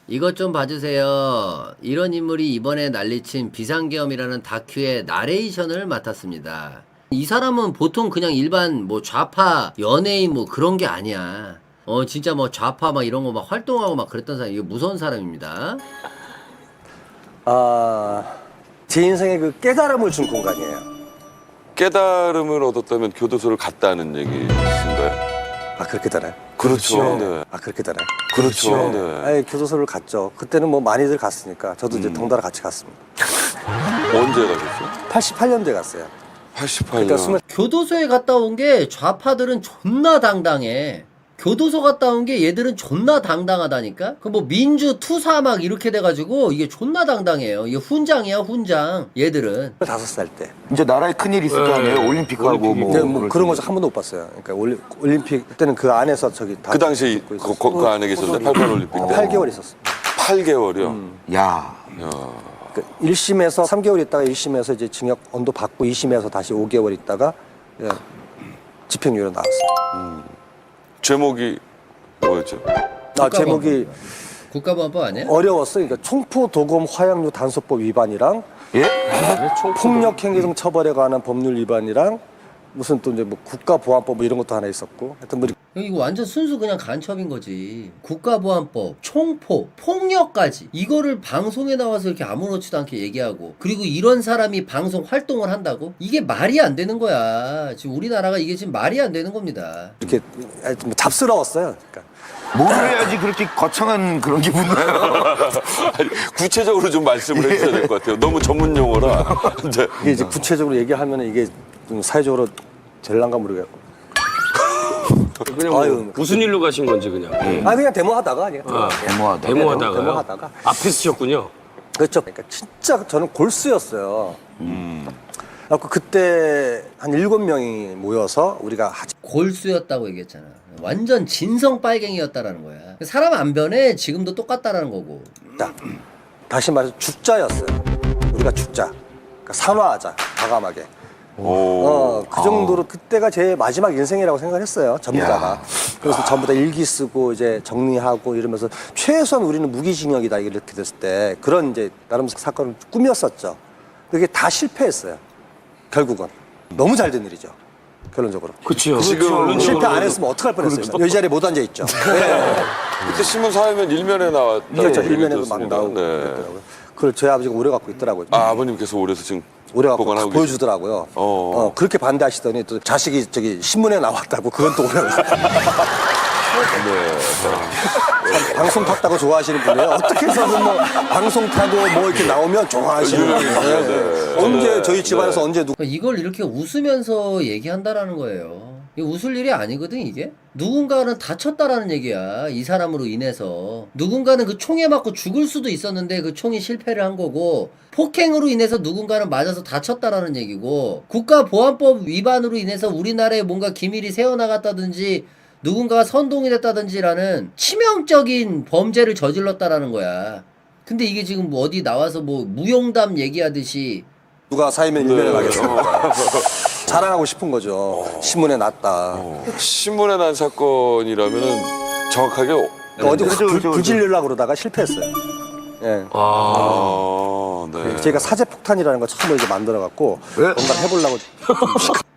이것 좀 봐주세요. 이런 인물이 이번에 난리친 비상계엄이라는 다큐의 나레이션을 맡았습니다. 이 사람은 보통 그냥 일반 뭐 좌파 연예인 뭐 그런 게 아니야. 진짜 뭐 좌파 막 이런 거 막 활동하고 막 그랬던 사람. 이거 무서운 사람입니다. 제 인생에 그 깨달음을 준 공간이에요. 깨달음을 얻었다면 교도소를 갔다는 얘기신가요? 그렇게 되나요? 그렇죠. 네. 그렇게 되나요? 그렇죠. 네. 교도소를 갔죠. 그때는 뭐 많이들 갔으니까 저도 이제 덩달아 같이 갔습니다. 언제 가셨어요? 88년도에 갔어요. 88년. 그러니까 교도소에 갔다 온 게 좌파들은 존나 당당해. 교도소 갔다 온 게 얘들은 존나 당당하다니까? 그 뭐 민주 투사 막 이렇게 돼가지고 이게 존나 당당해요. 이게 훈장이야, 훈장. 얘들은. 5살 때. 이제 나라에 큰일 있을 거 아니에요? 올림픽하고 뭐 그런 거 한 번도 못 봤어요. 그러니까 올림픽 때는 그 안에서 저기 다 그 당시 있고 있었어요. 그 안에 계셨어요? 88 올림픽 때? 8개월 있었어요. 8개월이요? 야. 그러니까 1심에서 3개월 있다가 1심에서 이제 징역 언도 받고 2심에서 다시 5개월 있다가 집행유예로 나왔어요. 제목이 뭐였죠? 제목이 국가보안법 아니야? 어려웠어요. 그러니까 총포 도검 화약류 단속법 위반이랑 폭력행위 등 처벌에 관한 법률 위반이랑 무슨 또 이제 뭐 국가보안법 뭐 이런 것도 하나 있었고 하여튼 뭐 이거 완전 순수 그냥 간첩인 거지. 국가보안법, 총포, 폭력까지 이거를 방송에 나와서 이렇게 아무렇지도 않게 얘기하고 그리고 이런 사람이 방송 활동을 한다고? 이게 말이 안 되는 거야. 지금 우리나라가 이게 지금 말이 안 되는 겁니다. 이렇게 하여튼 뭐 잡스러웠어요. 그러니까. 뭘 해야지 그렇게 거창한 그런 기분 나요? 아니, 구체적으로 좀 말씀을 해주셔야 될 것 같아요. 너무 전문 용어라. 이제 이게 이제 구체적으로 얘기하면 이게 좀 사회적으로 될란가 모르겠고. 그냥 무슨 일로 가신 건지 그냥. 그냥 데모하다가 그냥 데모하다. 데모하다가 앞에 쓰셨군요. 그렇죠. 그러니까 진짜 저는 골수였어요. 그래서 그때 한 7명이 모여서 우리가 골수였다고 얘기했잖아. 완전 진성 빨갱이였다라는 거야. 사람 안 변해. 지금도 똑같다라는 거고. 다시 말해서 죽자였어요. 우리가 죽자. 그러니까 산화하자. 과감하게. 그 정도로 그때가 제 마지막 인생이라고 생각했어요. 전부 다가. 그래서 전부 다 일기 쓰고 이제 정리하고 이러면서 최소한 우리는 무기징역이다 이렇게 됐을 때 그런 이제 나름 사건을 꾸몄었죠. 그게 다 실패했어요. 결국은. 너무 잘 된 일이죠. 결론적으로. 그렇죠. 지금 실패 안 했으면 어떡할 뻔했어요. 이 자리에 못 앉아있죠. 그때 신문 사회면 일면에 나왔다고 그렇죠. 얘기 일면에도 막 들었습니다. 나오고 네. 그랬더라고요. 그걸 저희 아버지가 오래 갖고 있더라고요. 아버님께서 올해서 지금 오래 갖고 보관하고 딱 보여주더라고요. 그렇게 반대하시더니 또 자식이 저기 신문에 나왔다고 그건 또 오래 방송 탔다고 좋아하시는 분이에요. 어떻게 해서든 뭐 방송 타고 뭐 이렇게 나오면 좋아하시는 분이에요. 언제 저희 집안에서 언제 누구 그러니까 이걸 이렇게 웃으면서 얘기한다라는 거예요. 이게 웃을 일이 아니거든 이게. 누군가는 다쳤다라는 얘기야. 이 사람으로 인해서. 누군가는 그 총에 맞고 죽을 수도 있었는데 그 총이 실패를 한 거고 폭행으로 인해서 누군가는 맞아서 다쳤다라는 얘기고 국가보안법 위반으로 인해서 우리나라에 뭔가 기밀이 새어나갔다든지 누군가가 선동이 됐다든지라는 치명적인 범죄를 저질렀다라는 거야. 근데 이게 지금 뭐 어디 나와서 뭐 무용담 얘기하듯이 누가 사이면 일면에 가겠습니까? 자랑하고 싶은 거죠. 신문에 났다. 신문에 난 사건이라면은 정확하게 어디 불질려려고 그러다가 실패했어요. 예. 네. 제가 사제폭탄이라는 거 처음으로 이제 만들어갖고 뭔가 해보려고.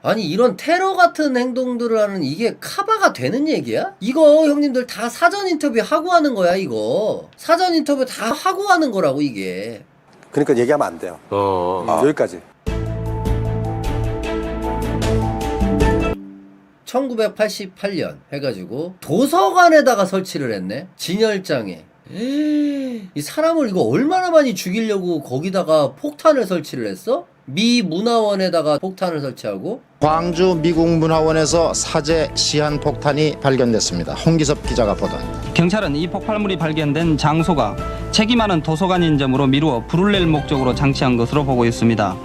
아니 이런 테러 같은 행동들을 하는 이게 카바가 되는 얘기야? 이거 형님들 다 사전 인터뷰 하고 하는 거야 이거. 사전 인터뷰 다 하고 하는 거라고 이게. 그러니까 얘기하면 안 돼요. 여기까지. 1988년 해가지고 도서관에다가 설치를 했네. 진열장에. 이 사람을 이거 얼마나 많이 죽이려고 거기다가 폭탄을 설치를 했어? 미 문화원에다가 폭탄을 설치하고 광주 미국문화원에서 사제 시한폭탄이 발견됐습니다. 홍기섭 기자가 보던. 경찰은 이 폭발물이 발견된 장소가 책임하는 도서관인 점으로 미루어 불을 낼 목적으로 장치한 것으로 보고 있습니다.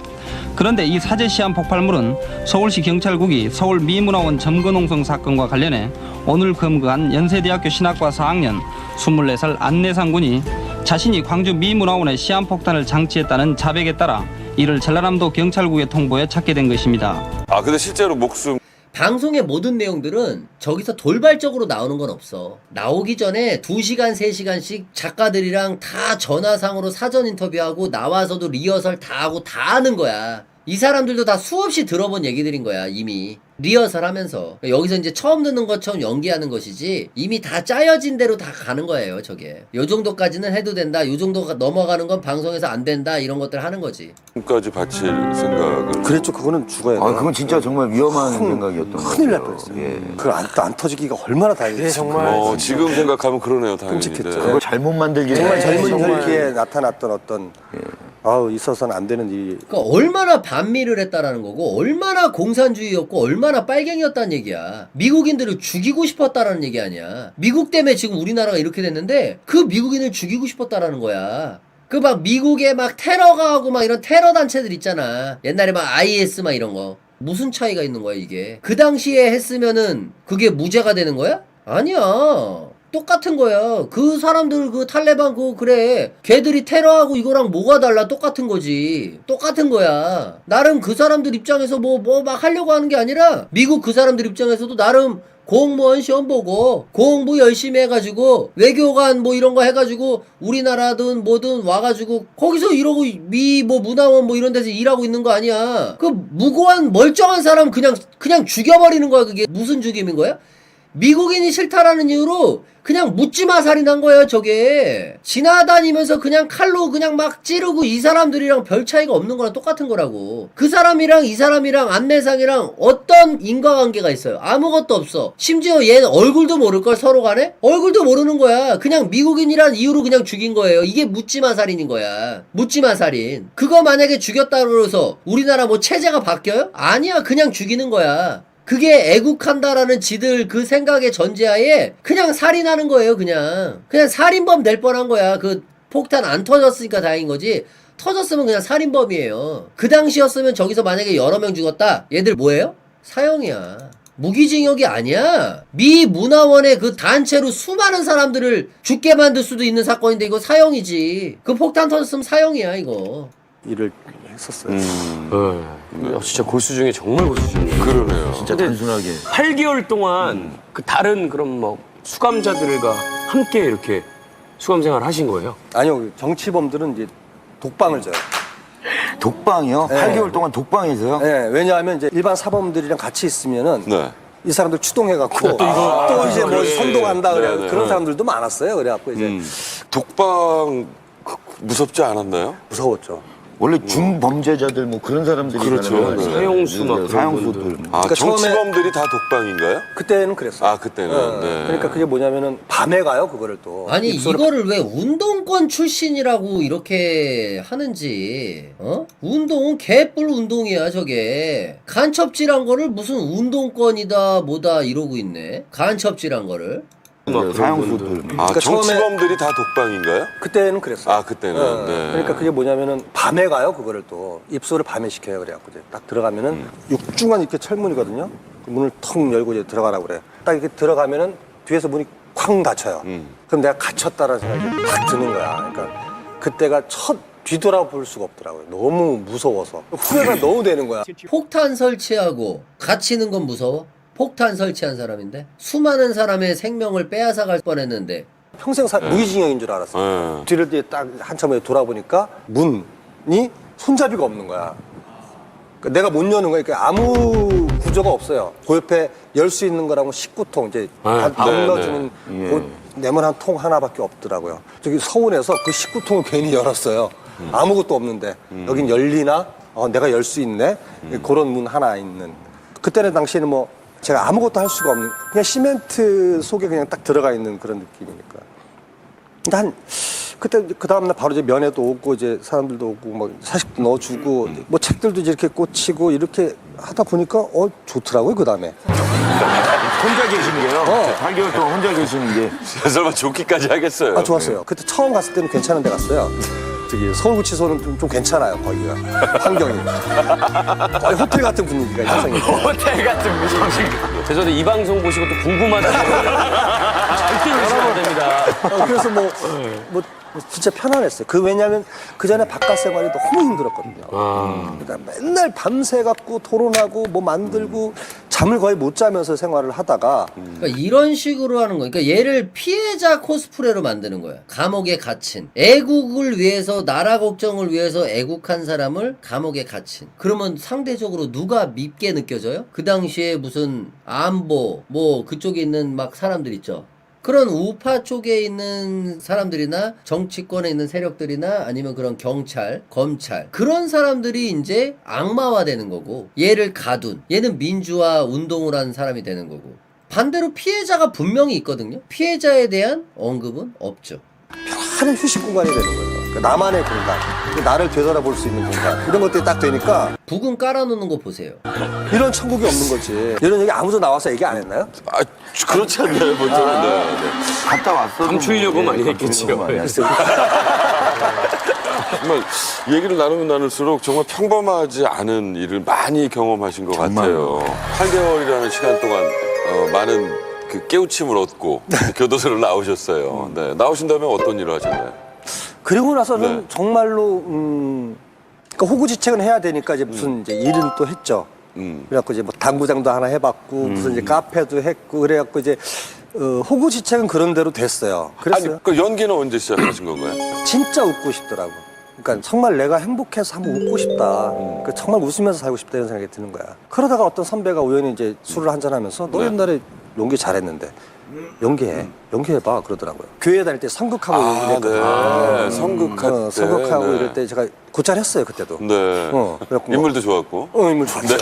그런데 이 사제 시한 폭발물은 서울시 경찰국이 서울 미문화원 점거농성 사건과 관련해 오늘 검거한 연세대학교 신학과 4학년 24살 안내상 군이 자신이 광주 미문화원에 시한폭탄을 장치했다는 자백에 따라 이를 전라남도 경찰국의 통보에 찾게 된 것입니다. 근데 실제로 목숨 방송의 모든 내용들은 저기서 돌발적으로 나오는 건 없어. 나오기 전에 2시간, 3시간씩 작가들이랑 다 전화상으로 사전 인터뷰하고 나와서도 리허설 다 하고 다 하는 거야. 이 사람들도 다 수없이 들어본 얘기들인 거야, 이미. 리허설 하면서. 여기서 이제 처음 듣는 것처럼 연기하는 것이지, 이미 다 짜여진 대로 다 가는 거예요, 저게. 요 정도까지는 해도 된다, 요 정도가 넘어가는 건 방송에서 안 된다, 이런 것들 하는 거지. 까지 바칠 생각을. 그랬죠. 그거는 죽어야 돼. 아, 그건 진짜 정말 위험한 생각이었던 것 같아요. 큰일 날 뻔했어요. 예. 그걸 안 터지기가 얼마나 다행이에요. 정말. 지금 생각하면 그러네요, 당연히. 끔찍했죠. 네. 그걸 잘못 만들기 정말 전에 젊은 정말 혈기에 나타났던 어떤 있어서는 안 되는 일이. 그러니까 얼마나 반미를 했다라는 거고, 얼마나 공산주의였고, 얼마나 빨갱이였다는 얘기야. 미국인들을 죽이고 싶었다라는 얘기 아니야. 미국 때문에 지금 우리나라가 이렇게 됐는데, 그 미국인을 죽이고 싶었다라는 거야. 그 막 미국에 막 테러가 하고 막 이런 테러 단체들 있잖아. 옛날에 막 IS 막 이런 거. 무슨 차이가 있는 거야, 이게? 그 당시에 했으면은 그게 무죄가 되는 거야? 아니야. 똑같은 거야. 그 사람들 그 탈레반 그래. 걔들이 테러하고 이거랑 뭐가 달라? 똑같은 거지. 똑같은 거야. 나름 그 사람들 입장에서 뭐 막 하려고 하는 게 아니라 미국 그 사람들 입장에서도 나름 공무원 시험 보고 공부 열심히 해가지고 외교관 뭐 이런 거 해가지고 우리나라든 뭐든 와가지고 거기서 이러고 미 뭐 문화원 뭐 이런 데서 일하고 있는 거 아니야. 그 무고한 멀쩡한 사람 그냥 죽여버리는 거야. 그게 무슨 죽임인 거야? 미국인이 싫다라는 이유로 그냥 묻지마 살인한 거예요, 저게. 지나다니면서 그냥 칼로 그냥 막 찌르고 이 사람들이랑 별 차이가 없는 거랑 똑같은 거라고. 그 사람이랑 이 사람이랑 안내상이랑 어떤 인과관계가 있어요? 아무것도 없어. 심지어 얘는 얼굴도 모를걸, 서로 간에? 얼굴도 모르는 거야. 그냥 미국인이란 이유로 그냥 죽인 거예요. 이게 묻지마 살인인 거야. 묻지마 살인. 그거 만약에 죽였다고 해서 우리나라 뭐 체제가 바뀌어요? 아니야, 그냥 죽이는 거야. 그게 애국한다라는 지들 그 생각의 전제하에 그냥 살인하는 거예요. 그냥 살인범 될 뻔한 거야. 그 폭탄 안 터졌으니까 다행인 거지. 터졌으면 그냥 살인범이에요. 그 당시였으면 저기서 만약에 여러 명 죽었다, 얘들 뭐예요? 사형이야. 무기징역이 아니야. 미 문화원의 그 단체로 수많은 사람들을 죽게 만들 수도 있는 사건인데 이거 사형이지. 그 폭탄 터졌으면 사형이야, 이거. 일을 했었어요. 진짜 골수 중에 정말 골수 중이에요. 그러네요. 진짜 단순하게 8개월 동안 그 다른 그런 뭐 수감자들과 함께 이렇게 수감 생활 하신 거예요? 아니요, 정치범들은 이제 독방을 져요. 독방이요? 네. 8개월 동안 독방에서요? 네, 왜냐하면 이제 일반 사범들이랑 같이 있으면은 네. 이 사람들 추동해갖고 또 이제 뭐 선동한다 그래. 네, 네. 그런 사람들도 많았어요. 그래갖고 이제 독방 무섭지 않았나요? 무서웠죠. 원래 중범죄자들 뭐 그런 사람들이 그렇죠. 있잖아요. 네. 사형수 막 그런 사형수들. 분들. 아, 그러니까 정치범들이 다 독방인가요? 그때는 그랬어요. 아, 그때는. 네. 그러니까 그게 뭐냐면은 밤에 가요, 그거를 또. 아니 입소를 이거를 왜 운동권 출신이라고 이렇게 하는지. 운동은 개뿔 운동이야, 저게. 간첩질한 거를 무슨 운동권이다 뭐다 이러고 있네. 간첩질한 거를. 사형수들. 아, 그러니까 정치범들이 다 독방인가요? 그때는 그랬어요. 아, 그때는. 네. 그러니까 그게 뭐냐면은 밤에 가요, 그거를 또. 입소를 밤에 시켜요. 그래갖고 이제 딱 들어가면은 육중한 이렇게 철문이거든요. 그 문을 턱 열고 이제 들어가라고 그래. 딱 이렇게 들어가면은 뒤에서 문이 쾅 닫혀요. 그럼 내가 갇혔다라는 생각이 딱 드는 거야. 그러니까 그때가 첫 뒤돌아볼 수가 없더라고요. 너무 무서워서. 후회가 너무 되는 거야. 폭탄 설치하고 갇히는 건 무서워? 폭탄 설치한 사람인데 수많은 사람의 생명을 빼앗아갈 뻔했는데 평생 무기징역인 줄 알았어요. 네. 뒤를 뒤에 딱 한참 돌아보니까 문이 손잡이가 없는 거야. 그러니까 내가 못 여는 거야. 그러니까 아무 구조가 없어요. 그 옆에 열 수 있는 거라고 19통 이제 밥 네, 넣어주는 네. 그 네모난 통 하나밖에 없더라고요. 저기 서울에서 그 19통을 괜히 열었어요. 아무것도 없는데 여긴 열리나? 내가 열 수 있네. 그런 문 하나 있는. 그때는 당시에는 뭐 제가 아무것도 할 수가 없는, 그냥 시멘트 속에 그냥 딱 들어가 있는 그런 느낌이니까. 근데 그때 그 다음날 바로 이제 면회도 오고 이제 사람들도 오고 막 사식도 넣어주고 뭐 책들도 이렇게 꽂히고 이렇게 하다 보니까 좋더라고요, 그 다음에. 혼자 계신 게요? 8개월 동안 혼자 계시는 게. 설마 좋기까지 하겠어요? 좋았어요. 그때 처음 갔을 때는 괜찮은 데 갔어요. 저기 서울구치소는 좀 괜찮아요, 거기가. 환경이. 거의 호텔 같은 분위기가 형성이 돼요. 호텔 같은 분위기. 죄송한데 이 방송 보시고 또 궁금하다고 절대 이러시면 안 됩니다. 그래서 뭐 진짜 편안했어요. 왜냐하면 그 전에 바깥 생활이 너무 힘들었거든요. 아. 그러니까 맨날 밤새 갖고 토론하고 뭐 만들고 잠을 거의 못 자면서 생활을 하다가 그러니까 이런 식으로 하는 거. 그러니까 얘를 피해자 코스프레로 만드는 거야. 감옥에 갇힌. 애국을 위해서, 나라 걱정을 위해서 애국한 사람을 감옥에 갇힌. 그러면 상대적으로 누가 밉게 느껴져요? 그 당시에 무슨 안보, 뭐 그쪽에 있는 막 사람들 있죠. 그런 우파 쪽에 있는 사람들이나 정치권에 있는 세력들이나 아니면 그런 경찰, 검찰 그런 사람들이 이제 악마화되는 거고, 얘를 가둔, 얘는 민주화 운동을 한 사람이 되는 거고, 반대로 피해자가 분명히 있거든요. 피해자에 대한 언급은 없죠. 하는 휴식 공간이 되는 거예요. 그러니까 나만의 공간, 나를 되돌아볼 수 있는 공간, 이런 것들이 딱 되니까 북은 깔아놓는 거 보세요. 이런 천국이 없는 거지. 이런 얘기 아무도 나와서 얘기 안 했나요? 아, 그렇지 않나요, 보통은? 네. 갔다 왔어. 감추려고 많이 했겠죠. 정말 얘기를 나누면 나눌수록 정말 평범하지 않은 일을 많이 경험하신 것 같아요. 8개월이라는 시간 동안 많은 그 깨우침을 얻고 교도소를 나오셨어요. 네. 나오신 다음에 어떤 일을 하셨나요? 그리고 나서는 네. 정말로 그러니까 호구지책은 해야 되니까 이제 무슨 이제 일은 또 했죠. 그래갖고 이제 뭐 당구장도 하나 해봤고 무슨 이제 카페도 했고 그래갖고 이제 호구지책은 그런 대로 됐어요. 그랬어요. 아니, 그 연기는 언제 시작하신 건가요? 진짜 웃고 싶더라고. 그러니까 정말 내가 행복해서 한번 웃고 싶다. 그러니까 정말 웃으면서 살고 싶다 이런 생각이 드는 거야. 그러다가 어떤 선배가 우연히 이제 술을 한잔하면서 너 네. 옛날에 연기 잘했는데 연기해봐 그러더라고요. 교회 다닐 때 성극하고 이랬거든요. 네. 성극할 때. 성극하고 네. 이럴 때 제가 곧잘 했어요 그때도. 네. 그래갖고 뭐- 인물도 좋았고. 인물 좋았죠.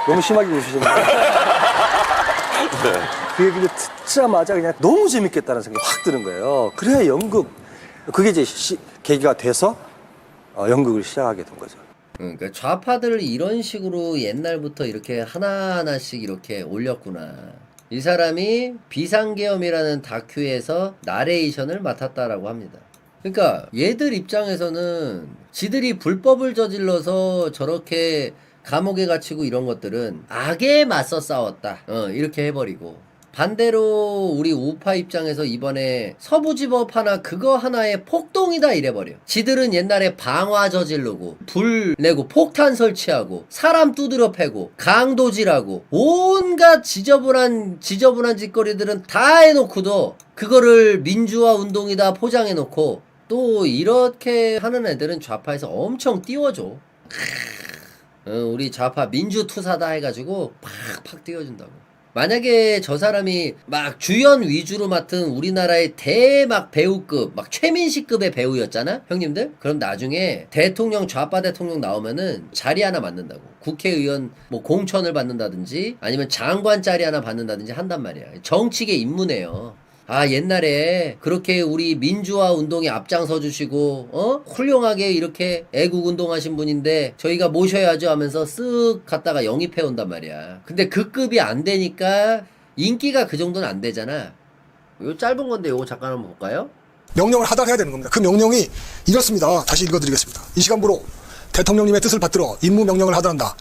너무 심하게 웃으시는데. 그 얘기를 듣자마자 그냥 너무 재밌겠다는 생각이 확 드는 거예요. 그래야 연극, 그게 이제 계기가 돼서 연극을 시작하게 된 거죠. 그러니까 좌파들을 이런 식으로 옛날부터 이렇게 하나하나씩 이렇게 올렸구나. 이 사람이 비상계엄이라는 다큐에서 나레이션을 맡았다라고 합니다. 그러니까 얘들 입장에서는 지들이 불법을 저질러서 저렇게 감옥에 갇히고 이런 것들은 악에 맞서 싸웠다. 이렇게 해버리고. 반대로 우리 우파 입장에서 이번에 서부지법 하나 그거 하나에 폭동이다 이래버려. 지들은 옛날에 방화 저지르고 불 내고 폭탄 설치하고 사람 두드려 패고 강도질하고 온갖 지저분한 짓거리들은 다 해놓고도 그거를 민주화 운동이다 포장해놓고 또 이렇게 하는 애들은 좌파에서 엄청 띄워줘. 우리 좌파 민주투사다 해가지고 팍팍 띄워준다고. 만약에 저 사람이 막 주연 위주로 맡은 우리나라의 대막 배우급, 막 최민식급의 배우였잖아? 형님들? 그럼 나중에 대통령, 좌파 대통령 나오면은 자리 하나 맡는다고. 국회의원 뭐 공천을 받는다든지 아니면 장관 자리 하나 받는다든지 한단 말이야. 정치계 입문해요. 아, 옛날에 그렇게 우리 민주화 운동에 앞장서 주시고 훌륭하게 이렇게 애국 운동하신 분인데 저희가 모셔야죠 하면서 쓱 갔다가 영입해 온단 말이야. 근데 그 급이 안 되니까 인기가 그 정도는 안 되잖아. 요 짧은 건데 요거 잠깐 한번 볼까요? 명령을 하달해야 되는 겁니다. 그 명령이 이렇습니다. 다시 읽어드리겠습니다. 이 시간부로 대통령님의 뜻을 받들어 임무 명령을 하달한다.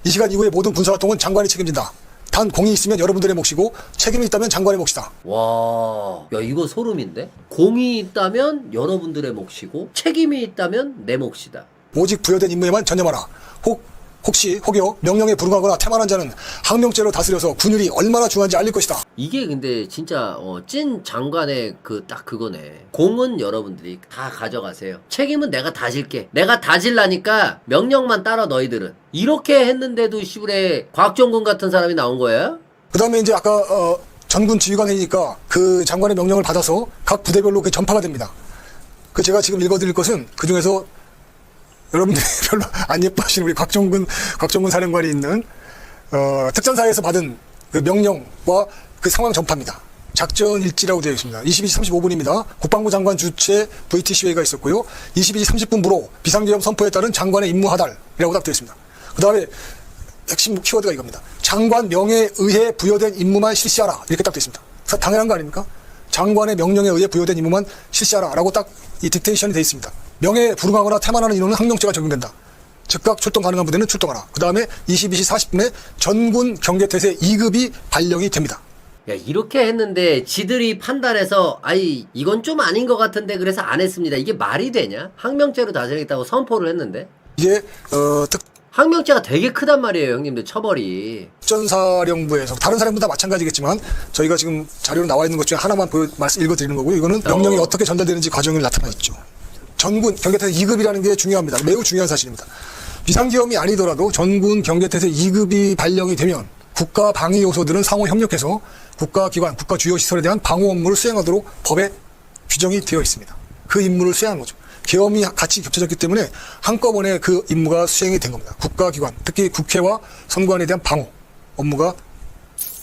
이 시간 이후의 모든 군사활동은 장관이 책임진다. 단 공이 있으면 여러분들의 몫이고 책임이 있다면 장관의 몫이다. 와, 야 이거 소름인데? 공이 있다면 여러분들의 몫이고 책임이 있다면 내 몫이다. 오직 부여된 임무에만 전념하라. 혹시 혹여 명령에 불응하거나 태만한 자는 항명죄로 다스려서 군율이 얼마나 중요한지 알릴 것이다. 이게 근데 진짜 찐 장관의 그 딱 그거네. 공은 여러분들이 다 가져가세요. 책임은 내가 다 질게. 내가 다 질라니까 명령만 따라 너희들은. 이렇게 했는데도 시부레 곽종근 같은 사람이 나온 거예요? 그 다음에 이제 아까 전군 지휘관이니까 그 장관의 명령을 받아서 각 부대별로 그 전파가 됩니다. 그 제가 지금 읽어드릴 것은 그 중에서 여러분들이 별로 안 예뻐하시는 우리 곽종근 사령관이 있는 특전사에서 받은 그 명령과 그 상황 전파입니다. 작전 일지라고 되어 있습니다. 22시 35분입니다. 국방부 장관 주최 VTC 회의가 있었고요. 22시 30분부로 비상계엄 선포에 따른 장관의 임무 하달이라고 딱 되어 있습니다. 그 다음에 핵심 키워드가 이겁니다. 장관 명예에 의해 부여된 임무만 실시하라. 이렇게 딱 되어 있습니다. 그래서 당연한 거 아닙니까? 장관의 명령에 의해 부여된 임무만 실시하라. 라고 딱 이 딕테이션이 되어 있습니다. 명예에 불응하거나 태만하는 인원은 항명죄가 적용된다. 즉각 출동 가능한 부대는 출동하라. 그 다음에 22시 40분에 전군 경계태세 2급이 발령이 됩니다. 야, 이렇게 했는데 지들이 판단해서 아이 이건 좀 아닌 것 같은데 그래서 안 했습니다. 이게 말이 되냐? 항명죄로 다스리겠다고 선포를 했는데 이제 항명죄가 되게 크단 말이에요, 형님들. 처벌이. 특전사령부에서 다른 사령부다 마찬가지겠지만 저희가 지금 자료로 나와 있는 것 중에 하나만 읽어드리는 거고요. 이거는 명령이 어떻게 전달되는지 과정을 나타나 있죠. 전군 경계태세 2급이라는 게 중요합니다. 매우 중요한 사실입니다. 비상계엄이 아니더라도 전군 경계태세 2급이 발령이 되면 국가 방위 요소들은 상호 협력해서 국가기관, 국가 주요 시설에 대한 방호 업무를 수행하도록 법에 규정이 되어 있습니다. 그 임무를 수행한 거죠. 계엄이 같이 겹쳐졌기 때문에 한꺼번에 그 임무가 수행이 된 겁니다. 국가기관, 특히 국회와 선관에 대한 방호 업무가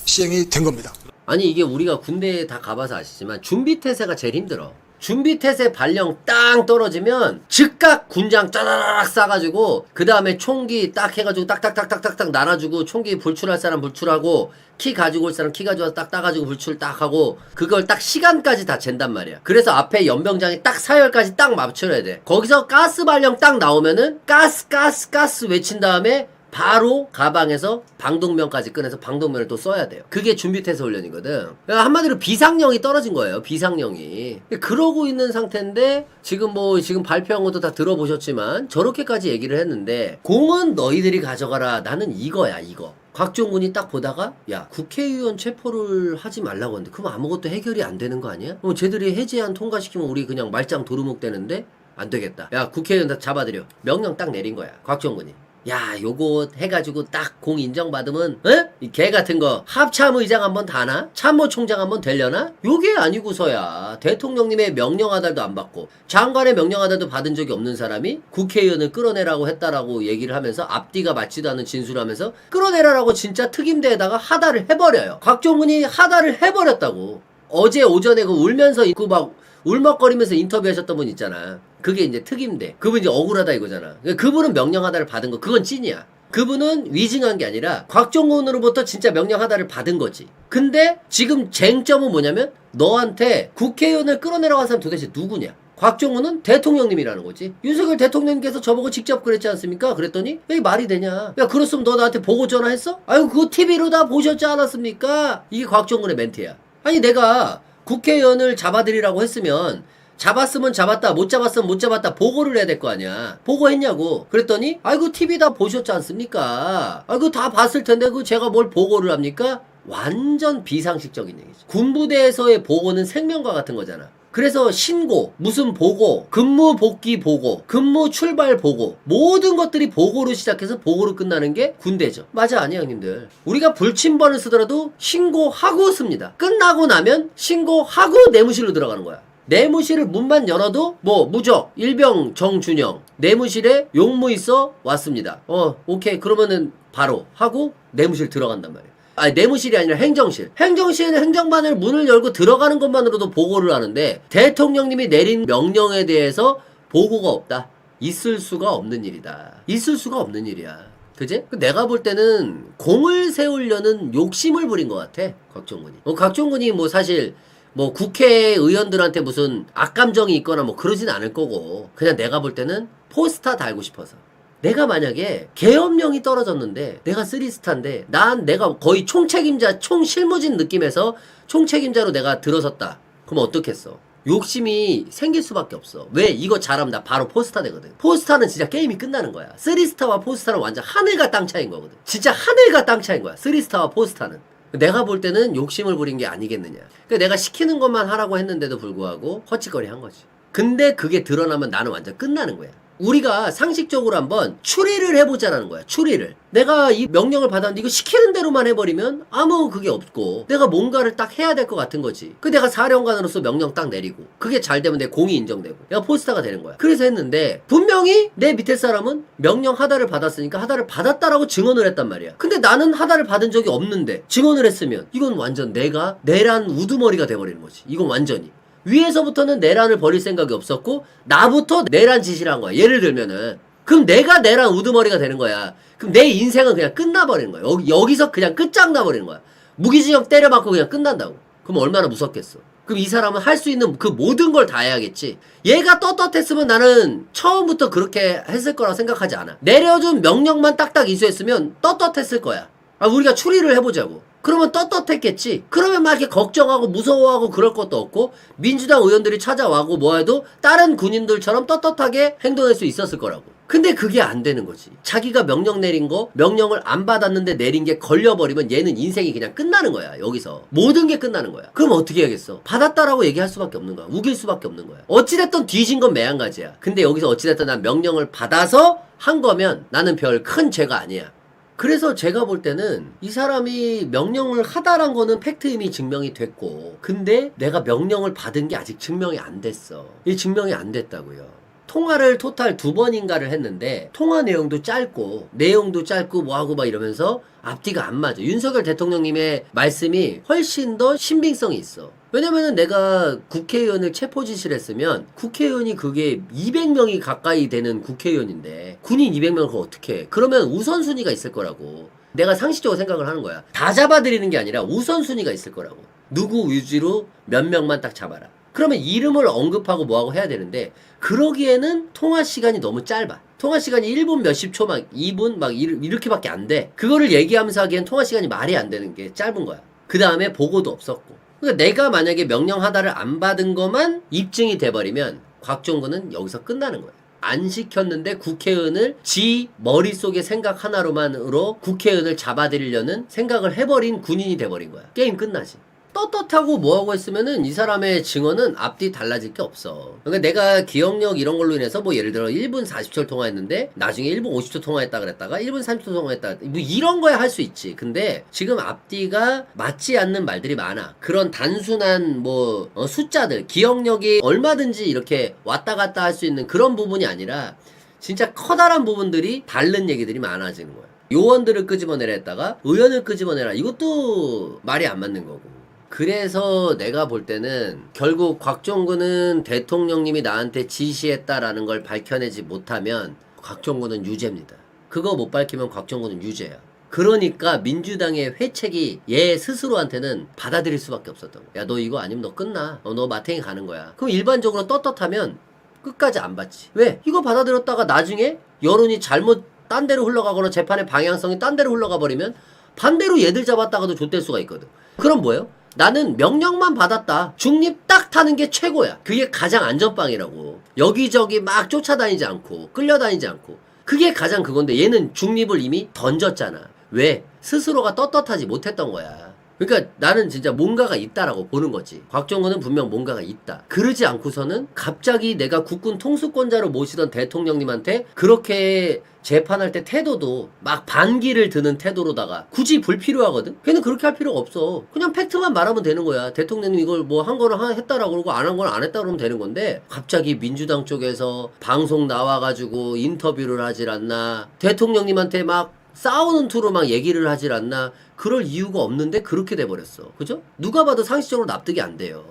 시행이 된 겁니다. 아니 이게 우리가 군대에 다 가봐서 아시지만 준비태세가 제일 힘들어. 준비태세 발령 땅 떨어지면 즉각 군장 짜라락 싸가지고 그 다음에 총기 딱 해가지고 딱딱딱딱딱딱 날아주고 총기 불출할 사람 불출하고 키 가지고 올 사람 키 가져와서 딱 따가지고 불출 딱 하고 그걸 딱 시간까지 다 잰단 말이야. 그래서 앞에 연병장이 딱 사열까지 딱 맞춰야 돼. 거기서 가스 발령 딱 나오면은 가스 외친 다음에 바로 가방에서 방독면까지 꺼내서 방독면을 또 써야 돼요. 그게 준비태세 훈련이거든. 그러니까 한마디로 비상령이 떨어진 거예요. 비상령이. 그러고 있는 상태인데 지금 지금 발표한 것도 다 들어보셨지만 저렇게까지 얘기를 했는데 공은 너희들이 가져가라. 나는 이거야 이거. 곽종군이 딱 보다가 야 국회의원 체포를 하지 말라고 하는데 그럼 아무것도 해결이 안 되는 거 아니야? 쟤들이 해제안 통과시키면 우리 그냥 말짱 도루묵 되는데 안 되겠다. 야 국회의원 다 잡아들여. 명령 딱 내린 거야. 곽종군이. 야 요거 해가지고 딱 공 인정받으면 이 개 같은 거 합참의장 한번 다나? 참모총장 한번 되려나? 요게 아니고서야 대통령님의 명령 하달도 안 받고 장관의 명령 하달도 받은 적이 없는 사람이 국회의원을 끌어내라고 했다라고 얘기를 하면서 앞뒤가 맞지도 않는 진술을 하면서 끌어내라라고 진짜 특임대에다가 하달을 해버려요. 곽종근이 하달을 해버렸다고. 어제 오전에 그 울면서 막 울먹거리면서 인터뷰하셨던 분 있잖아. 그게 이제 특임대. 그분 이제 억울하다 이거잖아. 그분은 명령 하달을 받은 거. 그건 찐이야. 그분은 위증한 게 아니라 곽종훈으로부터 진짜 명령 하달을 받은 거지. 근데 지금 쟁점은 뭐냐면 너한테 국회의원을 끌어내라고 한 사람 도대체 누구냐? 곽종훈은 대통령님이라는 거지. 윤석열 대통령님께서 저보고 직접 그랬지 않습니까? 그랬더니 이게 말이 되냐? 야 그렇으면 너 나한테 보고 전화했어? 아유 그거 TV로 다 보셨지 않았습니까? 이게 곽종훈의 멘트야. 아니 내가 국회의원을 잡아들이라고 했으면 잡았으면 잡았다 못 잡았으면 못 잡았다 보고를 해야 될 거 아니야. 보고했냐고. 그랬더니 아이고 TV 다 보셨지 않습니까? 아이고 다 봤을 텐데 그 제가 뭘 보고를 합니까? 완전 비상식적인 얘기죠. 군부대에서의 보고는 생명과 같은 거잖아. 그래서 신고, 무슨 보고, 근무 복귀 보고, 근무 출발 보고 모든 것들이 보고로 시작해서 보고로 끝나는 게 군대죠. 맞아 아니야 형님들. 우리가 불침번을 쓰더라도 신고하고 씁니다. 끝나고 나면 신고하고 내무실로 들어가는 거야. 내무실을 문만 열어도 무적, 일병 정준영 내무실에 용무 있어 왔습니다. 오케이 그러면은 바로 하고 내무실 들어간단 말이야. 아니 내무실이 아니라 행정실. 행정실은 행정반을 문을 열고 들어가는 것만으로도 보고를 하는데 대통령님이 내린 명령에 대해서 보고가 없다. 있을 수가 없는 일이다. 있을 수가 없는 일이야. 그지? 내가 볼 때는 공을 세우려는 욕심을 부린 것 같아. 곽종근이. 곽종근이 사실 국회의원들한테 무슨 악감정이 있거나 그러진 않을 거고 그냥 내가 볼 때는 포스터 달고 싶어서. 내가 만약에 계엄령이 떨어졌는데 내가 3스타인데 내가 거의 총책임자 총실무진 느낌에서 총책임자로 내가 들어섰다. 그럼 어떻겠어? 욕심이 생길 수밖에 없어. 왜? 이거 잘하면 나 바로 포스타 되거든. 포스타는 진짜 게임이 끝나는 거야. 3스타와 포스타는 완전 하늘과 땅 차이인 거거든. 진짜 하늘과 땅 차이인 거야. 3스타와 포스타는. 내가 볼 때는 욕심을 부린 게 아니겠느냐. 그러니까 내가 시키는 것만 하라고 했는데도 불구하고 헛짓거리 한 거지. 근데 그게 드러나면 나는 완전 끝나는 거야. 우리가 상식적으로 한번 추리를 해보자라는 거야. 추리를. 내가 이 명령을 받았는데 이거 시키는 대로만 해버리면 아무 그게 없고 내가 뭔가를 딱 해야 될 것 같은 거지. 내가 사령관으로서 명령 딱 내리고 그게 잘 되면 내 공이 인정되고 내가 포스타가 되는 거야. 그래서 했는데 분명히 내 밑에 사람은 명령 하달을 받았으니까 하달을 받았다라고 증언을 했단 말이야. 근데 나는 하달을 받은 적이 없는데 증언을 했으면 이건 완전 내가 내란 우두머리가 돼버리는 거지. 이건 완전히. 위에서부터는 내란을 벌일 생각이 없었고 나부터 내란 지시를 한 거야. 예를 들면은 그럼 내가 내란 우두머리가 되는 거야. 그럼 내 인생은 그냥 끝나버리는 거야. 여기서 그냥 끝장나버리는 거야. 무기징역 때려맞고 그냥 끝난다고. 그럼 얼마나 무섭겠어. 그럼 이 사람은 할 수 있는 그 모든 걸 다 해야겠지. 얘가 떳떳했으면 나는 처음부터 그렇게 했을 거라고 생각하지 않아. 내려준 명령만 딱딱 이수했으면 떳떳했을 거야. 우리가 추리를 해보자고. 그러면 떳떳했겠지. 그러면 막 이렇게 걱정하고 무서워하고 그럴 것도 없고 민주당 의원들이 찾아와고 뭐해도 다른 군인들처럼 떳떳하게 행동할 수 있었을 거라고. 근데 그게 안 되는 거지. 자기가 명령 내린 거 명령을 안 받았는데 내린 게 걸려버리면 얘는 인생이 그냥 끝나는 거야. 여기서 모든 게 끝나는 거야. 그럼 어떻게 해야겠어? 받았다라고 얘기할 수밖에 없는 거야. 우길 수밖에 없는 거야. 어찌됐든 뒤진 건 매한가지야. 근데 여기서 어찌됐든 난 명령을 받아서 한 거면 나는 별 큰 죄가 아니야. 그래서 제가 볼 때는 이 사람이 명령을 하다란 거는 팩트 이미 증명이 됐고, 근데 내가 명령을 받은 게 아직 증명이 안 됐어. 이 증명이 안 됐다고요. 통화를 토탈 2번인가를 했는데 통화 내용도 짧고 내용도 짧고 뭐하고 막 이러면서 앞뒤가 안 맞아. 윤석열 대통령님의 말씀이 훨씬 더 신빙성이 있어. 왜냐면은 내가 국회의원을 체포지시를 했으면 국회의원이 그게 200명이 가까이 되는 국회의원인데 군인 200명을 그거 어떻게 해. 그러면 우선순위가 있을 거라고. 내가 상식적으로 생각을 하는 거야. 다 잡아들이는 게 아니라 우선순위가 있을 거라고. 누구 위주로 몇 명만 딱 잡아라. 그러면 이름을 언급하고 뭐하고 해야 되는데 그러기에는 통화 시간이 너무 짧아. 통화 시간이 1분 몇십 초 막 2분 막 이렇게밖에 안 돼. 그거를 얘기하면서 하기엔 통화 시간이 말이 안 되는 게 짧은 거야. 그 다음에 보고도 없었고. 그러니까 내가 만약에 명령 하다를 안 받은 것만 입증이 돼버리면 곽종근은 여기서 끝나는 거야. 안 시켰는데 국회의원을 지 머릿속의 생각 하나로만으로 국회의원을 잡아들이려는 생각을 해버린 군인이 돼버린 거야. 게임 끝나지. 떳떳하고 뭐하고 했으면은 이 사람의 증언은 앞뒤 달라질 게 없어. 그러니까 내가 기억력 이런 걸로 인해서 뭐 예를 들어 1분 40초를 통화했는데 나중에 1분 50초 통화했다 그랬다가 1분 30초 통화했다 뭐 이런 거야 할 수 있지. 근데 지금 앞뒤가 맞지 않는 말들이 많아. 그런 단순한 뭐 숫자들, 기억력이 얼마든지 이렇게 왔다 갔다 할 수 있는 그런 부분이 아니라 진짜 커다란 부분들이 다른 얘기들이 많아지는 거야. 요원들을 끄집어내라 했다가 의원을 끄집어내라. 이것도 말이 안 맞는 거고. 그래서 내가 볼 때는 결국 곽종근은 대통령님이 나한테 지시했다라는 걸 밝혀내지 못하면 곽종근은 유죄입니다. 그거 못 밝히면 곽종근은 유죄야. 그러니까 민주당의 회책이 얘 스스로한테는 받아들일 수밖에 없었던 거야. 야, 너 이거 아니면 너 끝나. 너 마탱이 가는 거야. 그럼 일반적으로 떳떳하면 끝까지 안 받지. 왜? 이거 받아들였다가 나중에 여론이 잘못 딴 데로 흘러가거나 재판의 방향성이 딴 데로 흘러가 버리면 반대로 얘들 잡았다가도 좆될 수가 있거든. 그럼 뭐예요? 나는 명령만 받았다. 중립 딱 타는 게 최고야. 그게 가장 안전빵이라고. 여기저기 막 쫓아다니지 않고 끌려다니지 않고. 그게 가장 그건데 얘는 중립을 이미 던졌잖아. 왜? 스스로가 떳떳하지 못했던 거야. 그러니까 나는 진짜 뭔가가 있다라고 보는 거지. 곽종근은 분명 뭔가가 있다. 그러지 않고서는 갑자기 내가 국군 통수권자로 모시던 대통령님한테 그렇게 재판할 때 태도도 막 반기를 드는 태도로다가 굳이 불필요하거든? 걔는 그렇게 할 필요가 없어. 그냥 팩트만 말하면 되는 거야. 대통령님 이걸 뭐 한 거는 했다라고 그러고 안 한 건 안 했다 그러면 되는 건데 갑자기 민주당 쪽에서 방송 나와가지고 인터뷰를 하질 않나. 대통령님한테 막 싸우는 투로 막 얘기를 하질 않나. 그럴 이유가 없는데 그렇게 돼버렸어. 그죠? 누가 봐도 상식적으로 납득이 안 돼요.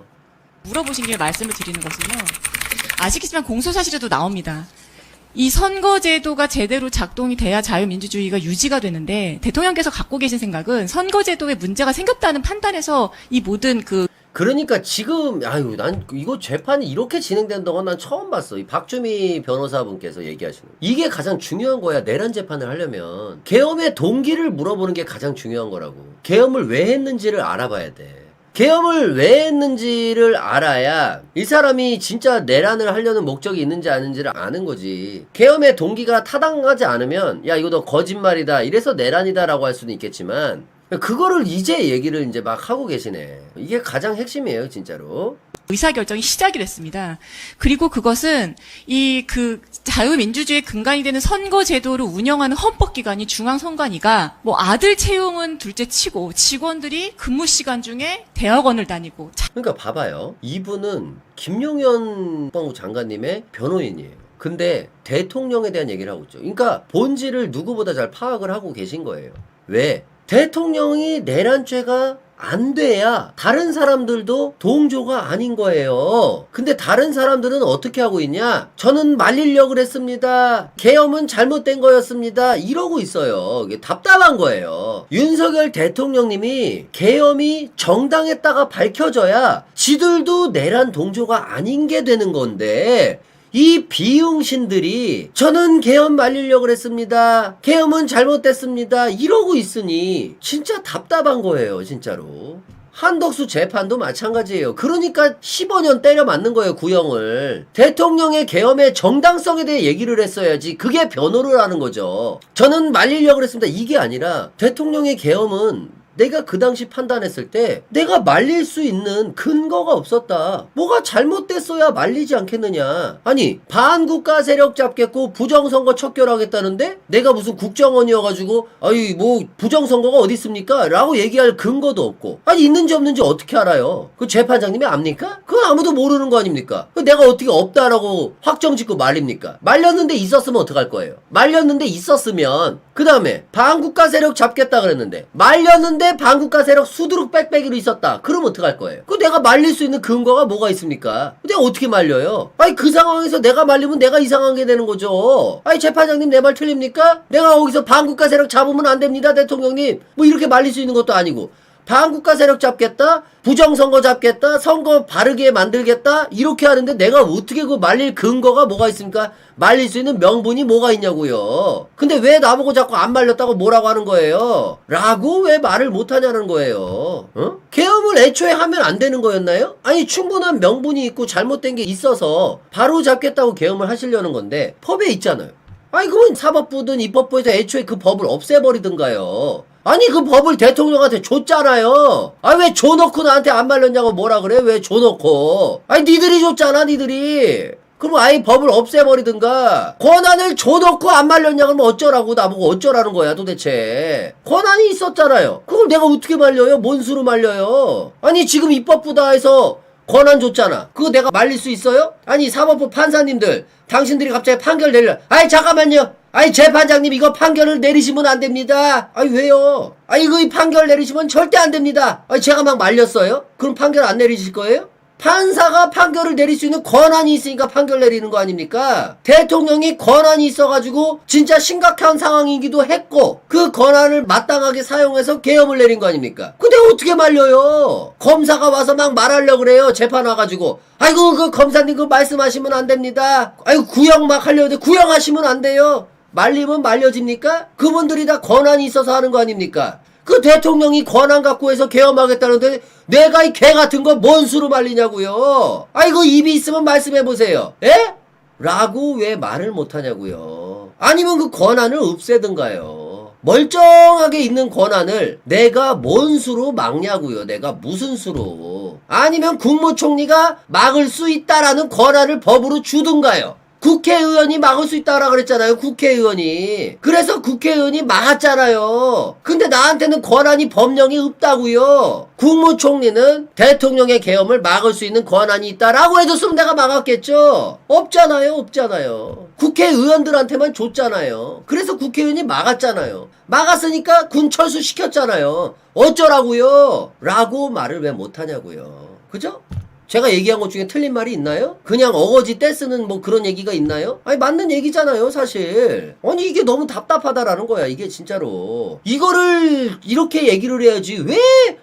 물어보신 김에 말씀을 드리는 것은요. 아시겠지만 공소사실에도 나옵니다. 이 선거제도가 제대로 작동이 돼야 자유민주주의가 유지가 되는데 대통령께서 갖고 계신 생각은 선거제도에 문제가 생겼다는 판단에서 이 모든 그러니까 지금 아유 난 이거 재판이 이렇게 진행된다고 난 처음 봤어. 이 박주미 변호사분께서 얘기하시는 이게 가장 중요한 거야. 내란 재판을 하려면 계엄의 동기를 물어보는 게 가장 중요한 거라고. 계엄을 왜 했는지를 알아봐야 돼. 계엄을 왜 했는지를 알아야 이 사람이 진짜 내란을 하려는 목적이 있는지 아닌지를 아는 거지. 계엄의 동기가 타당하지 않으면 야 이거 너 거짓말이다 이래서 내란이다 라고 할 수는 있겠지만 그거를 이제 얘기를 이제 막 하고 계시네. 이게 가장 핵심이에요, 진짜로. 의사결정이 시작이 됐습니다. 그리고 그것은 자유민주주의의 근간이 되는 선거제도를 운영하는 헌법기관이 중앙선관위가 뭐 아들 채용은 둘째 치고 직원들이 근무 시간 중에 대학원을 다니고. 그러니까 봐봐요. 이분은 김용현 장관님의 변호인이에요. 근데 대통령에 대한 얘기를 하고 있죠. 그러니까 본질을 누구보다 잘 파악을 하고 계신 거예요. 왜? 대통령이 내란죄가 안 돼야 다른 사람들도 동조가 아닌 거예요. 근데 다른 사람들은 어떻게 하고 있냐? 저는 말리려고 그랬습니다. 계엄은 잘못된 거였습니다. 이러고 있어요. 이게 답답한 거예요. 윤석열 대통령님이 계엄이 정당했다가 밝혀져야 지들도 내란 동조가 아닌 게 되는 건데 이 비응신들이 저는 계엄 말리려고 그랬습니다. 계엄은 잘못됐습니다. 이러고 있으니 진짜 답답한 거예요, 진짜로. 한덕수 재판도 마찬가지예요. 그러니까 15년 때려 맞는 거예요, 구형을. 대통령의 계엄의 정당성에 대해 얘기를 했어야지 그게 변호를 하는 거죠. 저는 말리려고 그랬습니다. 이게 아니라 대통령의 계엄은 내가 그 당시 판단했을 때 내가 말릴 수 있는 근거가 없었다. 뭐가 잘못됐어야 말리지 않겠느냐. 아니 반국가 세력 잡겠고 부정선거 척결하겠다는데 내가 무슨 국정원이어가지고 아니 뭐 부정선거가 어디 있습니까? 라고 얘기할 근거도 없고 아니 있는지 없는지 어떻게 알아요? 그 재판장님이 압니까? 그건 아무도 모르는 거 아닙니까? 내가 어떻게 없다라고 확정짓고 말립니까? 말렸는데 있었으면 어떡할 거예요? 말렸는데 있었으면 그 다음에 반국가 세력 잡겠다 그랬는데 말렸는데 반국가 세력 수두룩 빽빽이로 있었다. 그러면 어떡할 거예요? 그 내가 말릴 수 있는 근거가 뭐가 있습니까? 내가 어떻게 말려요? 아니 그 상황에서 내가 말리면 내가 이상한 게 되는 거죠. 아니 재판장님 내 말 틀립니까? 내가 거기서 반국가 세력 잡으면 안 됩니다 대통령님. 뭐 이렇게 말릴 수 있는 것도 아니고 반국가 세력 잡겠다? 부정선거 잡겠다? 선거 바르게 만들겠다? 이렇게 하는데 내가 어떻게 그 말릴 근거가 뭐가 있습니까? 말릴 수 있는 명분이 뭐가 있냐고요. 근데 왜 나보고 자꾸 안 말렸다고 뭐라고 하는 거예요? 라고 왜 말을 못하냐는 거예요. 어? 계엄을 애초에 하면 안 되는 거였나요? 아니 충분한 명분이 있고 잘못된 게 있어서 바로 잡겠다고 계엄을 하시려는 건데 법에 있잖아요. 아니 그건 사법부든 입법부에서 애초에 그 법을 없애버리든가요. 아니 그 법을 대통령한테 줬잖아요. 아 왜 줘놓고 나한테 안 말렸냐고 뭐라 그래? 왜 줘놓고? 아니 니들이 줬잖아 니들이. 그럼 아예 법을 없애버리든가. 권한을 줘놓고 안 말렸냐 그러면 어쩌라고 나보고 어쩌라는 거야 도대체. 권한이 있었잖아요. 그걸 내가 어떻게 말려요? 뭔 수로 말려요? 아니 지금 입법부다 해서 권한 줬잖아. 그거 내가 말릴 수 있어요? 아니 사법부 판사님들 당신들이 갑자기 판결 내려. 아니 잠깐만요. 아니 재판장님 이거 판결을 내리시면 안 됩니다. 아니 왜요? 아니 이거 이 판결 내리시면 절대 안 됩니다. 아니 제가 막 말렸어요? 그럼 판결 안 내리실 거예요? 판사가 판결을 내릴 수 있는 권한이 있으니까 판결 내리는 거 아닙니까? 대통령이 권한이 있어가지고 진짜 심각한 상황이기도 했고 그 권한을 마땅하게 사용해서 계엄을 내린 거 아닙니까? 근데 어떻게 말려요? 검사가 와서 막 말하려고 그래요. 재판 와가지고 아이고 그 검사님 그 말씀하시면 안 됩니다. 아이고 구형 막 하려고 해. 구형하시면 안 돼요. 말리면 말려집니까? 그분들이 다 권한이 있어서 하는 거 아닙니까? 그 대통령이 권한 갖고 해서 계엄하겠다는데 내가 이 개 같은 거 뭔 수로 말리냐고요. 아이고 입이 있으면 말씀해보세요. 에? 라고 왜 말을 못하냐고요. 아니면 그 권한을 없애든가요. 멀쩡하게 있는 권한을 내가 뭔 수로 막냐고요. 내가 무슨 수로. 아니면 국무총리가 막을 수 있다라는 권한을 법으로 주든가요. 국회의원이 막을 수 있다라 그랬잖아요. 국회의원이. 그래서 국회의원이 막았잖아요. 근데 나한테는 권한이 법령이 없다고요. 국무총리는 대통령의 계엄을 막을 수 있는 권한이 있다라고 해줬으면 내가 막았겠죠. 없잖아요. 없잖아요. 국회의원들한테만 줬잖아요. 그래서 국회의원이 막았잖아요. 막았으니까 군 철수시켰잖아요. 어쩌라고요? 라고 말을 왜 못하냐고요. 그죠? 제가 얘기한 것 중에 틀린 말이 있나요? 그냥 어거지 떼쓰는 뭐 그런 얘기가 있나요? 아니 맞는 얘기잖아요 사실. 아니 이게 너무 답답하다라는 거야 이게 진짜로. 이거를 이렇게 얘기를 해야지 왜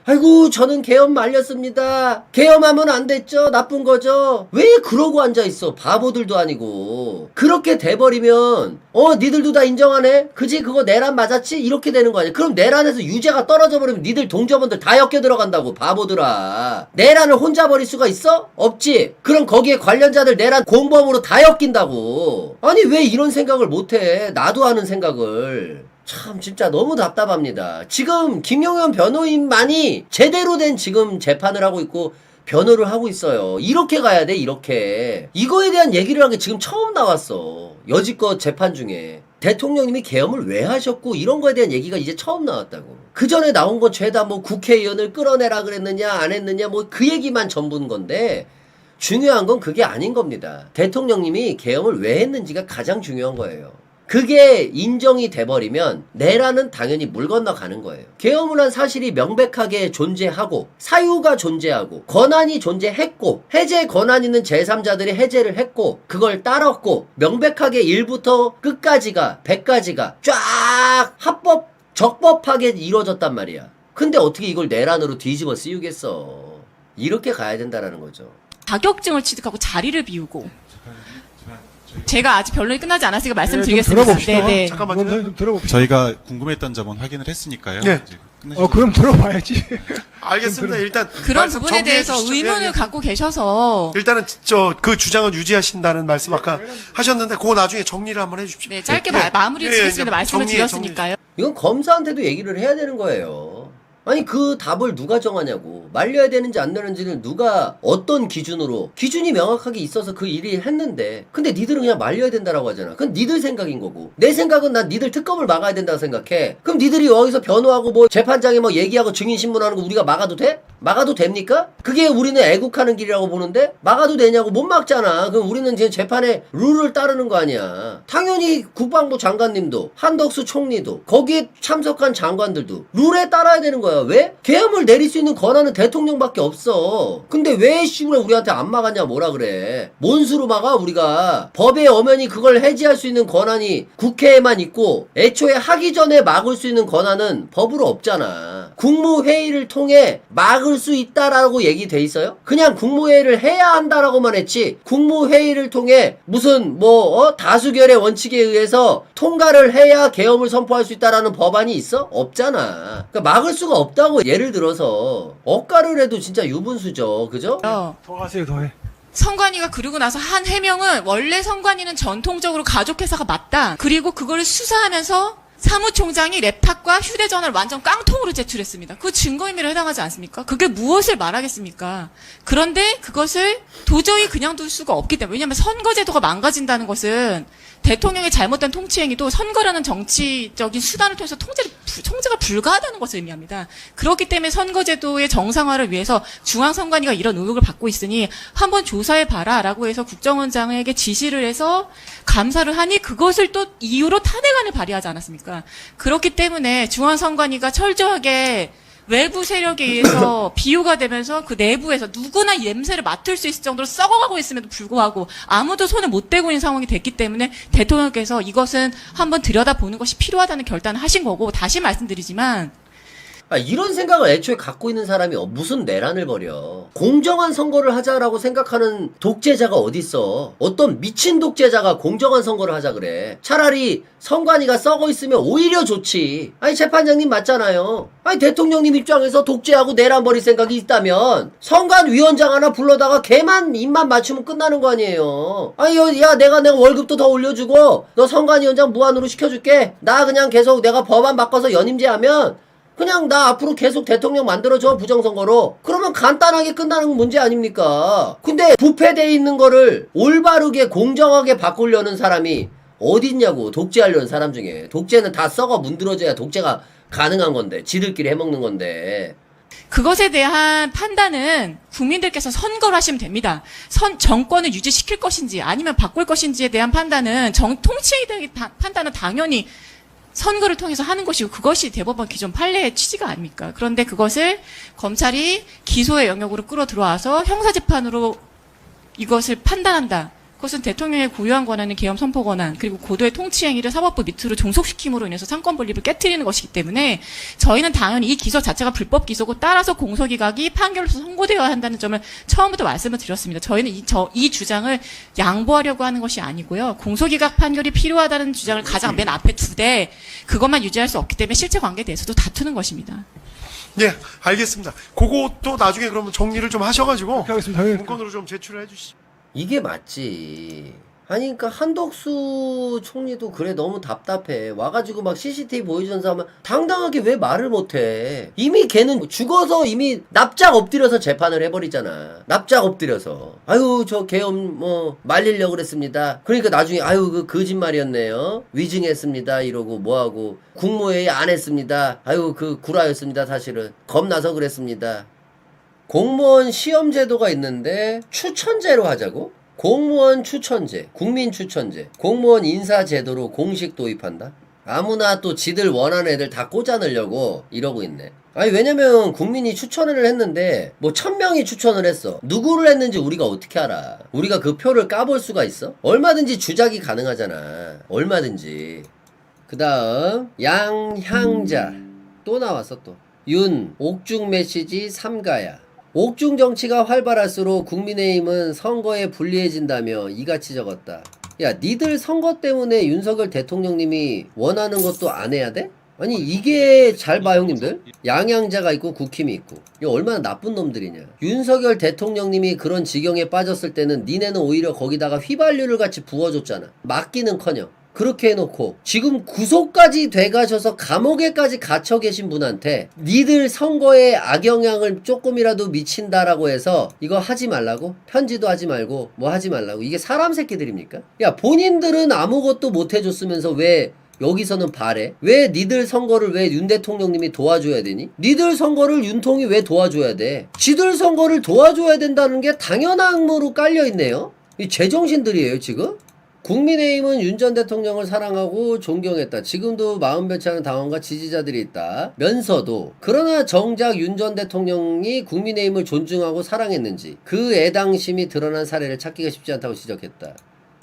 아이고 저는 계엄 말렸습니다. 계엄하면 안 됐죠. 나쁜 거죠. 왜 그러고 앉아있어. 바보들도 아니고. 그렇게 돼버리면 니들도 다 인정하네? 그지 그거 내란 맞았지? 이렇게 되는 거 아니야. 그럼 내란에서 유죄가 떨어져 버리면 니들 동조원들 다 엮여 들어간다고 바보들아. 내란을 혼자 버릴 수가 있어? 없지. 그럼 거기에 관련자들 내란 공범으로 다 엮인다고. 아니 왜 이런 생각을 못해. 나도 하는 생각을. 참 진짜 너무 답답합니다. 지금 김용현 변호인만이 제대로 된 지금 재판을 하고 있고 변호를 하고 있어요. 이렇게 가야 돼 이렇게. 이거에 대한 얘기를 한 게 지금 처음 나왔어. 여지껏 재판 중에. 대통령님이 계엄을 왜 하셨고 이런 거에 대한 얘기가 이제 처음 나왔다고. 그 전에 나온 건 죄다 뭐 국회의원을 끌어내라 그랬느냐 안 했느냐 뭐 그 얘기만 전부인 건데 중요한 건 그게 아닌 겁니다. 대통령님이 계엄을 왜 했는지가 가장 중요한 거예요. 그게 인정이 돼버리면 내란은 당연히 물 건너가는 거예요. 계엄을 한 사실이 명백하게 존재하고 사유가 존재하고 권한이 존재했고 해제 권한 있는 제3자들이 해제를 했고 그걸 따랐고 명백하게 1부터 끝까지가 100까지가 쫙 합법 적법하게 이루어졌단 말이야. 근데 어떻게 이걸 내란으로 뒤집어 씌우겠어. 이렇게 가야 된다라는 거죠. 자격증을 취득하고 자리를 비우고 제가 아직 변론이 끝나지 않았으니까 좀 말씀드리겠습니다. 들어봅시다. 네. 잠깐만요. 좀 들어봅시다. 저희가 궁금했던 점은 확인을 했으니까요. 네. 이제 끝내시면 그럼 들어봐야지. 알겠습니다. 일단 그런 말씀 부분에 정리해 대해서 주시죠. 의문을 예, 예. 갖고 계셔서 일단은 그 주장은 유지하신다는 말씀 아까 하셨는데 그거 나중에 정리를 한번 해주십시오. 네, 짧게 예. 마무리 예, 짓겠습니다. 이제 말씀을 정리해, 드렸으니까요. 이건 검사한테도 얘기를 해야 되는 거예요. 아니 그 답을 누가 정하냐고. 말려야 되는지 안 되는지는 누가 어떤 기준으로, 기준이 명확하게 있어서 그 일이 했는데, 근데 니들은 그냥 말려야 된다라고 하잖아. 그건 니들 생각인 거고, 내 생각은 난 니들 특검을 막아야 된다고 생각해. 그럼 니들이 여기서 변호하고 뭐 재판장에 뭐 얘기하고 증인신문하는 거 우리가 막아도 돼? 막아도 됩니까? 그게 우리는 애국하는 길이라고 보는데 막아도 되냐고. 못 막잖아. 그럼 우리는 지금 재판의 룰을 따르는 거 아니야. 당연히 국방부 장관님도, 한덕수 총리도, 거기에 참석한 장관들도 룰에 따라야 되는 거야. 왜? 계엄을 내릴 수 있는 권한은 대통령밖에 없어. 근데 왜 씨부레 우리한테 안 막았냐 뭐라 그래. 뭔 수로 막아? 우리가 법에 엄연히 그걸 해지할 수 있는 권한이 국회에만 있고, 애초에 하기 전에 막을 수 있는 권한은 법으로 없잖아. 국무회의를 통해 막을 수 있다라고 얘기돼 있어요? 그냥 국무회의를 해야 한다라고만 했지, 국무회의를 통해 무슨 다수결의 원칙에 의해서 통과를 해야 계엄을 선포할 수 있다라는 법안이 있어? 없잖아. 그러니까 막을 수가 없다고. 예를 들어서 억가를 해도 진짜 유분수죠. 그죠? 더 하세요, 더 해. 선관위가 그러고 나서 한 해명은 원래 선관위는 전통적으로 가족회사가 맞다. 그리고 그걸 수사하면서 사무총장이 랩탑과 휴대전화를 완전 깡통으로 제출했습니다. 그 증거인멸에 해당하지 않습니까? 그게 무엇을 말하겠습니까? 그런데 그것을 도저히 그냥 둘 수가 없기 때문에, 왜냐하면 선거제도가 망가진다는 것은 대통령의 잘못된 통치행위도 선거라는 정치적인 수단을 통해서 통제가 불가하다는 것을 의미합니다. 그렇기 때문에 선거제도의 정상화를 위해서 중앙선관위가 이런 의혹을 받고 있으니 한번 조사해봐라라고 해서 국정원장에게 지시를 해서 감사를 하니, 그것을 또 이유로 탄핵안을 발의하지 않았습니까? 그렇기 때문에 중앙선관위가 철저하게 외부 세력에 의해서 비호가 되면서 그 내부에서 누구나 이 냄새를 맡을 수 있을 정도로 썩어가고 있음에도 불구하고 아무도 손을 못 대고 있는 상황이 됐기 때문에 대통령께서 이것은 한번 들여다보는 것이 필요하다는 결단을 하신 거고, 다시 말씀드리지만 이런 생각을 애초에 갖고 있는 사람이 무슨 내란을 벌여. 공정한 선거를 하자라고 생각하는 독재자가 어딨어. 어떤 미친 독재자가 공정한 선거를 하자 그래. 차라리 선관위가 썩어 있으면 오히려 좋지. 아니 재판장님 맞잖아요. 아니 대통령님 입장에서 독재하고 내란 벌일 생각이 있다면 선관위원장 하나 불러다가 걔만 입만 맞추면 끝나는 거 아니에요. 아니 야 내가 월급도 더 올려주고 너 선관위원장 무한으로 시켜줄게. 나 그냥 계속 내가 법안 바꿔서 연임제하면 그냥 나 앞으로 계속 대통령 만들어줘, 부정선거로. 그러면 간단하게 끝나는 문제 아닙니까? 근데 부패돼 있는 거를 올바르게 공정하게 바꾸려는 사람이 어딨냐고. 독재하려는 사람 중에. 독재는 다 썩어 문드러져야 독재가 가능한 건데, 지들끼리 해먹는 건데. 그것에 대한 판단은 국민들께서 선거를 하시면 됩니다. 정권을 유지시킬 것인지 아니면 바꿀 것인지에 대한 판단은 통치에 대한 판단은 당연히 선거를 통해서 하는 것이고, 그것이 대법원 기존 판례의 취지가 아닙니까? 그런데 그것을 검찰이 기소의 영역으로 끌어들어와서 형사재판으로 이것을 판단한다. 그것은 대통령의 고유한 권한인 계엄 선포 권한, 그리고 고도의 통치 행위를 사법부 밑으로 종속시킴으로 인해서 상권 분립을 깨트리는 것이기 때문에 저희는 당연히 이 기소 자체가 불법 기소고 따라서 공소기각이 판결로서 선고되어야 한다는 점을 처음부터 말씀을 드렸습니다. 저희는 이 주장을 양보하려고 하는 것이 아니고요. 공소기각 판결이 필요하다는 주장을 가장 맨 앞에 두되 그것만 유지할 수 없기 때문에 실체 관계에 대해서도 다투는 것입니다. 예, 알겠습니다. 그것도 나중에 그러면 정리를 좀 하셔가지고 하겠습니다. 문건으로 좀 제출을 해주시죠. 이게 맞지. 아니 그러니까 한덕수 총리도 그래 너무 답답해. 와가지고 막 CCTV 보여주면서 하면 당당하게 왜 말을 못해. 이미 걔는 죽어서 이미 납작 엎드려서 재판을 해버리잖아. 납작 엎드려서. 아유 저 계엄 말리려고 그랬습니다. 그러니까 나중에 아유 그 거짓말이었네요. 위증했습니다 이러고 뭐하고 국무회의 안 했습니다. 아유 그 구라였습니다 사실은. 겁나서 그랬습니다. 공무원 시험 제도가 있는데 추천제로 하자고? 공무원 추천제, 국민 추천제, 공무원 인사 제도로 공식 도입한다? 아무나 또 지들 원하는 애들 다 꽂아 넣으려고 이러고 있네. 아니 왜냐면 국민이 추천을 했는데 1000명이 추천을 했어. 누구를 했는지 우리가 어떻게 알아? 우리가 그 표를 까볼 수가 있어? 얼마든지 주작이 가능하잖아. 얼마든지. 그 다음 양향자 또 나왔어 또. 윤 옥중 메시지 3가야. 옥중 정치가 활발할수록 국민의힘은 선거에 불리해진다며 이같이 적었다. 야, 니들 선거 때문에 윤석열 대통령님이 원하는 것도 안 해야 돼? 아니 이게 잘 봐 형님들. 양양자가 있고 국힘이 있고 이거 얼마나 나쁜 놈들이냐. 윤석열 대통령님이 그런 지경에 빠졌을 때는 니네는 오히려 거기다가 휘발유를 같이 부어줬잖아. 맡기는커녕 그렇게 해놓고 지금 구속까지 돼가셔서 감옥에까지 갇혀 계신 분한테 니들 선거에 악영향을 조금이라도 미친다라고 해서 이거 하지 말라고? 편지도 하지 말고 뭐 하지 말라고? 이게 사람 새끼들입니까? 야, 본인들은 아무것도 못 해줬으면서 왜 여기서는 바래? 왜 니들 선거를 왜 윤 대통령님이 도와줘야 되니? 니들 선거를 윤통이 왜 도와줘야 돼? 지들 선거를 도와줘야 된다는 게 당연한 항목으로 깔려있네요. 이 제정신들이에요 지금? 국민의힘은 윤 전 대통령을 사랑하고 존경했다. 지금도 마음 변치 않은 당원과 지지자들이 있다. 면서도 그러나 정작 윤 전 대통령이 국민의힘을 존중하고 사랑했는지 그 애당심이 드러난 사례를 찾기가 쉽지 않다고 지적했다.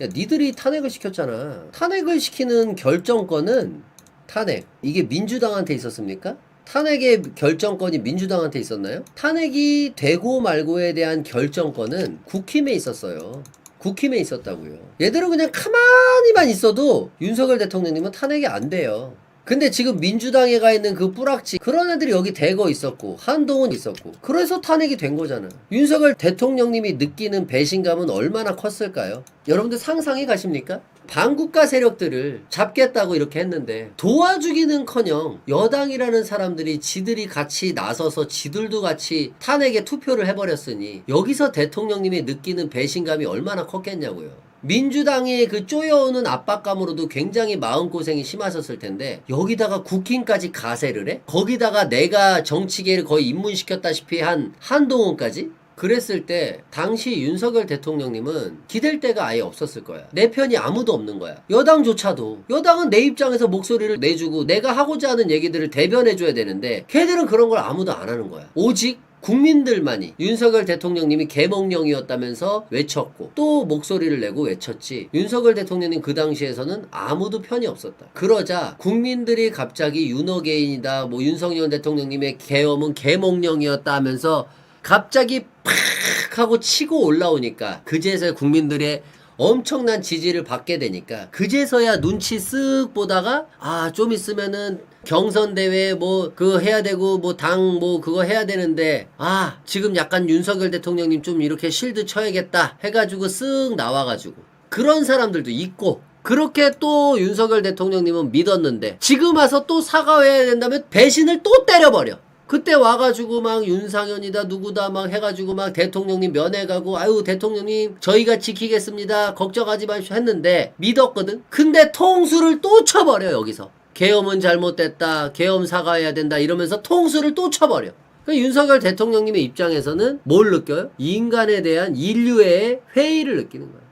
야, 니들이 탄핵을 시켰잖아. 탄핵을 시키는 결정권은 탄핵. 이게 민주당한테 있었습니까? 탄핵의 결정권이 민주당한테 있었나요? 탄핵이 되고 말고에 대한 결정권은 국힘에 있었어요. 국힘에 있었다고요. 얘들은 그냥 가만히만 있어도 윤석열 대통령님은 탄핵이 안 돼요. 근데 지금 민주당에 가 있는 그 뿌락치 그런 애들이 여기 대거 있었고 한동훈 있었고 그래서 탄핵이 된 거잖아. 윤석열 대통령님이 느끼는 배신감은 얼마나 컸을까요? 여러분들 상상해 가십니까? 반국가 세력들을 잡겠다고 이렇게 했는데 도와주기는커녕 여당이라는 사람들이 지들이 같이 나서서 지들도 같이 탄핵에 투표를 해버렸으니 여기서 대통령님이 느끼는 배신감이 얼마나 컸겠냐고요. 민주당의 그 쪼여오는 압박감으로도 굉장히 마음고생이 심하셨을 텐데 여기다가 국힘까지 가세를 해? 거기다가 내가 정치계를 거의 입문시켰다시피 한 한동훈까지? 그랬을 때 당시 윤석열 대통령님은 기댈 데가 아예 없었을 거야. 내 편이 아무도 없는 거야. 여당조차도. 여당은 내 입장에서 목소리를 내주고 내가 하고자 하는 얘기들을 대변해줘야 되는데 걔들은 그런 걸 아무도 안 하는 거야. 오직 국민들만이 윤석열 대통령님이 계몽령이었다면서 외쳤고 또 목소리를 내고 외쳤지 윤석열 대통령님 그 당시에서는 아무도 편이 없었다. 그러자 국민들이 갑자기 윤어게인이다 뭐 윤석열 대통령님의 계엄은 계몽령이었다 하면서 갑자기 팍 하고 치고 올라오니까 그제서야 국민들의 엄청난 지지를 받게 되니까 그제서야 눈치 쓱 보다가 아 좀 있으면은 경선대회 뭐 그거 해야 되고 뭐 당 뭐 그거 해야 되는데 아 지금 약간 윤석열 대통령님 좀 이렇게 실드 쳐야겠다 해가지고 쓱 나와가지고 그런 사람들도 있고 그렇게 또 윤석열 대통령님은 믿었는데 지금 와서 또 사과해야 된다면 배신을 또 때려버려. 그때 와가지고 막 윤상현이다 누구다 막 해가지고 막 대통령님 면회가고 아유 대통령님 저희가 지키겠습니다 걱정하지 마십시오 했는데 믿었거든. 근데 통수를 또 쳐버려. 여기서 계엄은 잘못됐다 계엄 사과해야 된다 이러면서 통수를 또 쳐버려. 그러니까 윤석열 대통령님의 입장에서는 뭘 느껴요? 인간에 대한 인류의 회의를 느끼는 거야.